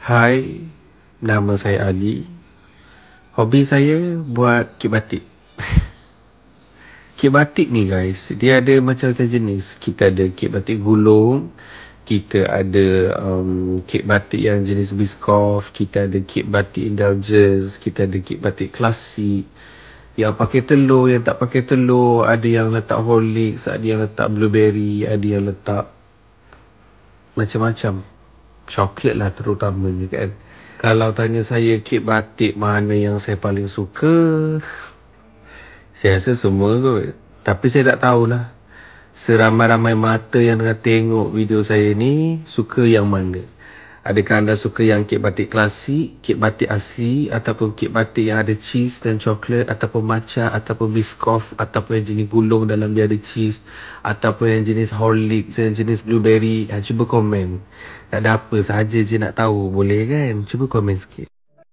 Hai, nama saya Ali. Hobi saya buat kek batik. Kek batik ni guys, dia ada macam-macam jenis. Kita ada kek batik gulung, kita ada kek batik yang jenis Biscoff, kita ada kek batik indulgence, kita ada kek batik klasik. Yang pakai telur, yang tak pakai telur, ada yang letak Horlicks, ada yang letak blueberry, ada yang letak macam-macam. Coklat lah terutamanya kan. Kalau tanya saya kek batik mana yang saya paling suka, saya rasa semua kot. Tapi saya tak tahulah, seramai-ramai mata yang tengah tengok video saya ni, suka yang mana. Adakah anda suka yang kek batik klasik, kek batik asli, ataupun kek batik yang ada cheese dan coklat, ataupun matcha, ataupun Biscoff, ataupun yang jenis gulung dalam dia ada cheese, ataupun yang jenis Horlicks, yang jenis blueberry. Cuba komen. Tak ada apa, sahaja je nak tahu. Boleh kan? Cuba komen sikit.